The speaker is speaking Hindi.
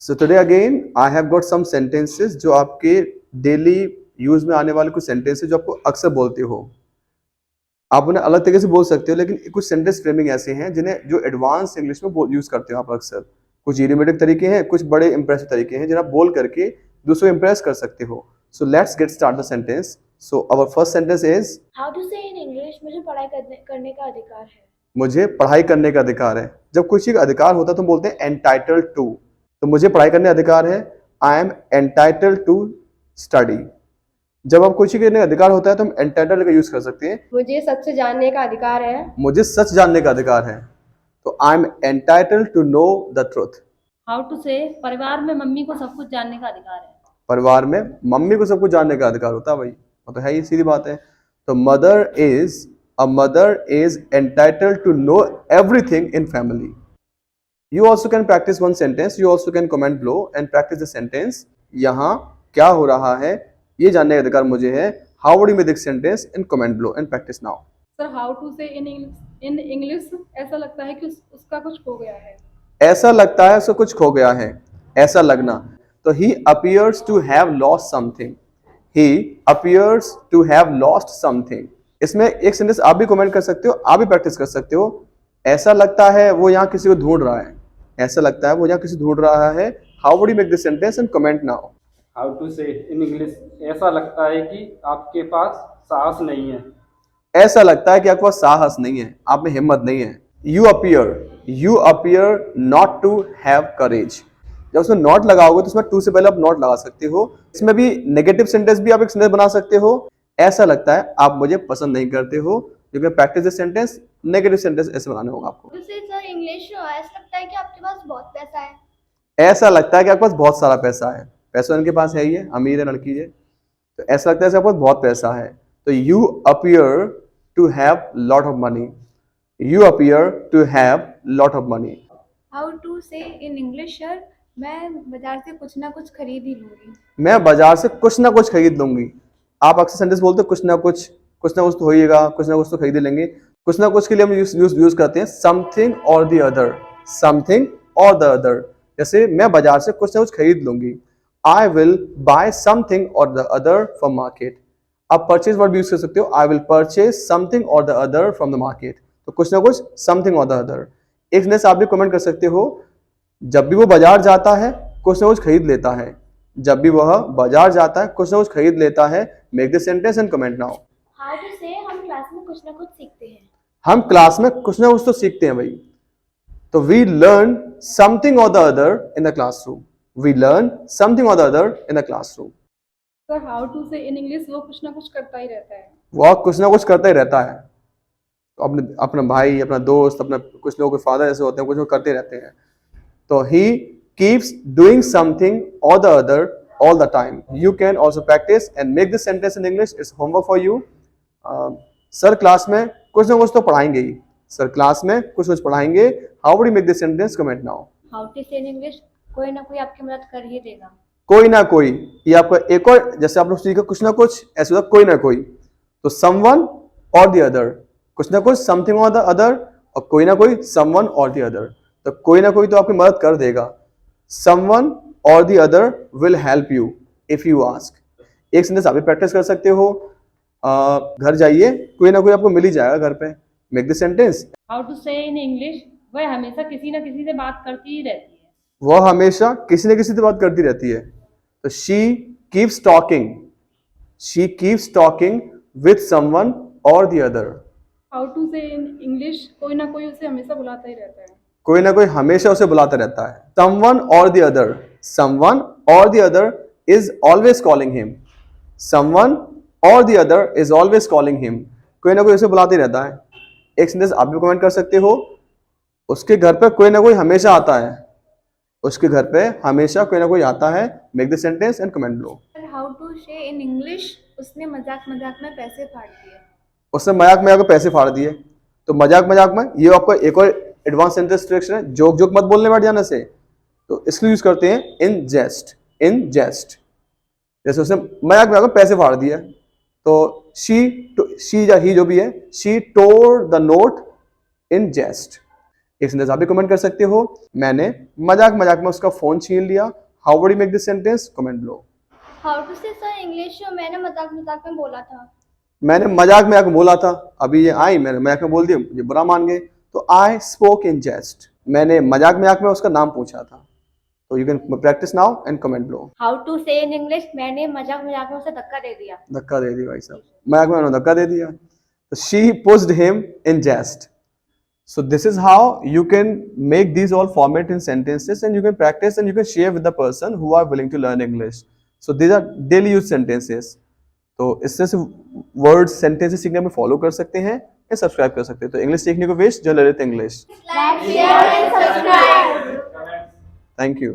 So today again I have got some sentences जो आपके डेली यूज में आने वाले कुछ सेंटेंसेस जो आपको अक्सर बोलते हो। आप उन्हें अलग तरीके से बोल सकते हो, लेकिन कुछ सेंटेंस फ्रेमिंग ऐसे हैं जिन्हें जो एडवांस इंग्लिश में यूज करते हो आप अक्सर। कुछ इडियोमेटिक तरीके हैं, कुछ बड़े इंप्रेसिव तरीके हैं जिन्हें आप बोल करके दूसरों को इंप्रेस कर सकते हो। So let's get start the sentence. So our first sentence is how to say in English मुझे पढ़ाई करने का अधिकार है। मुझे पढ़ाई करने का अधिकार है। जब कोई चीज का अधिकार होता है तो हम बोलते हैं एंटाइटल्ड टू। तो मुझे पढ़ाई करने का अधिकार है, I am entitled to study. जब आप कोई चीज करने का अधिकार होता है तो हम एंटाइटल्ड का यूज कर सकते हैं। मुझे सच जानने का अधिकार है। मुझे सच जानने का अधिकार है, तो I am entitled to know the truth. How to say परिवार में मम्मी को सब कुछ जानने का अधिकार है। परिवार में मम्मी को सब कुछ जानने का अधिकार होता है भाई, वो तो है ही, सीधी बात है। तो mother is entitled to know everything in family. You also can practice one sentence. You also can comment below and practice the sentence. यहाँ क्या हो रहा है ये जानने का अधिकार मुझे है। How would you make this sentence and comment below and practice now. Sir how to say in English ऐसा लगता है कि उसका कुछ खो गया है। ऐसा लगता है उसको कुछ खो गया है, ऐसा लगना। तो he appears to have lost something. He appears to have lost something. इसमें एक सेंटेंस आप भी कमेंट कर सकते हो, आप भी प्रैक्टिस कर सकते हो। ऐसा लगता है वो यहाँ किसी को ढूंढ रहा है। ऐसा लगता है वो यहाँ किसी ढूंढ रहा है। How would you make this sentence and comment now. How to say in English ऐसा लगता है कि आपके पास साहस नहीं है। ऐसा लगता है कि आपके पास साहस नहीं है, आप में हिम्मत नहीं है। You appear not to have courage. जब उसमें नॉट लगाओगे तो उसमें टू से पहले आप नॉट लगा सकते हो। इसमें भी नेगेटिव सेंटेंस भी आप एक सेंटेंस बना सकते हो। ऐसा लगता है आप मुझे पसंद नहीं करते हो। You can practice this sentence. Negative sentence ऐसे बनाने होगा आपको। सर इंग्लिश ऐसा लगता है कि आपके पास बहुत पैसा है। ऐसा लगता है कि आपके पास बहुत सारा पैसा है। पैसा उनके पास है ही है, अमीर है लड़की है, तो ऐसा लगता है कि आपके पास बहुत पैसा है। तो you appear to have lot of money. You appear to have lot of money. How to say in English sir मैं बाजार से कुछ ना कुछ खरीद ही लूंगी। मैं बाजार से कुछ ना कुछ खरीद लूंगी। आप अक्सर सेंटेंस बोलते हो कुछ ना कुछ तो होइएगा, कुछ ना कुछ तो खरीद लेंगे। कुछ ना कुछ के लिए हम यूज करते हैं something or the other. Something or the other. जैसे मैं बाजार से कुछ ना कुछ खरीद लूंगी। I will buy something or the other from market. आप परचेज वर्ड भी यूज कर सकते हो। I will purchase something or the other from the market. तो कुछ ना कुछ, समथिंग और द अदर। एक सेंटेंस आप भी कमेंट कर सकते हो। जब भी वो बाजार जाता है कुछ ना कुछ खरीद लेता है। जब भी वह बाजार जाता है कुछ ना कुछ खरीद लेता है। Make this sentence and comment now. How to say हम क्लास में कुछ ना कुछ सीखते हैं। हम क्लास में कुछ ना कुछ तो सीखते हैं भाई। तो we learn something or the other in the classroom. We learn something or the other in the classroom. Sir how to say in English वो कुछ ना कुछ करता ही रहता है। वह कुछ ना कुछ करता ही रहता है। तो अपना भाई, अपना दोस्त, अपना कुछ लोगों के फादर ऐसे होते हैं, कुछ लोग करते रहते हैं। तो he keeps doing something or the other all the time. You can also practice and make this sentence in English. It's homework for you. Sir class में कुछ ना कुछ तो पढ़ाएंगे ही। सर क्लास में कुछ ना कुछ पढ़ाएंगे। How would you make this sentence? Comment now. How to say in English कोई ना कोई आपकी मदद कर ही देगा। कोई ना कोई, ये आपका एक और, जैसे आप लोग सीखा कुछ ना कुछ, ऐसे होता कोई ना कोई। तो someone or the other, कुछ ना कुछ something or the other, और कोई ना कोई someone or the other। तो कोई ना कोई तो आपकी मदद कर देगा। Someone or the other will help you if you ask। एक सेंटेंस आप भी प्रैक्टिस कर सकते हो। घर जाइए, कोई ना कोई आपको मिल ही जाएगा घर पे। Make this sentence. How to say in English वह हमेशा किसी न किसी से बात करती ही रहती है। वह हमेशा किसी न किसी से बात करती रहती है। तो she keeps talking। she keeps talking with someone or the other। How to say in English कोई ना कोई उसे हमेशा बुलाता ही रहता है। कोई ना कोई हमेशा उसे बुलाता रहता है। Someone or the other। Someone or the other is always calling him। Someone or the other is always calling him। कोई ना कोई उसे बुलाते रहता है। एक सेंटेंस आप भी कमेंट कर सकते हो। उसके घर पे कोई ना कोई हमेशा आता है। उसके घर पे हमेशा कोई ना कोई आता है। Make the sentence and comment लो। How to say in English उसने मजाक मजाक में पैसे फाड़ दिए। उसने मजाक में पैसे फाड़ दिए। तो मजाक में ये आपका एक और एडवांस सेंटेंस ट्रिक्स है। जोक जोक मत बोलने बैठ जाने से। तो इसको यूज करते हैं इन जेस्ट। इन जेस्ट, जैसे उसने मजाक में पैसे फाड़ दिया। तो शी या ही जो भी है, शी टोर द नोट इन जेस्ट। एक सेंटेंस आप भी कमेंट कर सकते हो, मैंने मजाक मजाक में उसका फोन छीन लिया। How would you make this sentence? Comment below. How to say sir English मैंने मजाक मजाक में बोला था। मैंने मजाक मजाक में बोला था, अभी ये आई मैंने मजाक में बोल दिया, मुझे बुरा मान गए, तो आई स्पोक इन जेस्ट। मैंने मजाक मजाक में उसका नाम पूछा था। तो you can practice now and comment below. How to say in English, मैंने मजाक मजाक में उसे धक्का दे दिया। धक्का दे दिया भाई साहब, मजाक में उन्होंने धक्का दे दिया। तो she pushed him in jest. So this is how you can make these all format in sentences, and you can practice and you can share with the person who are willing to learn English. So these are daily use sentences. तो इससे से वर्ड्स सेंटेंसेस सीखने में फॉलो कर सकते हैं या सब्सक्राइब कर सकते हैं। तो इंग्लिश सीखने को विश जो Lalit English. Like, share and subscribe. Thank you.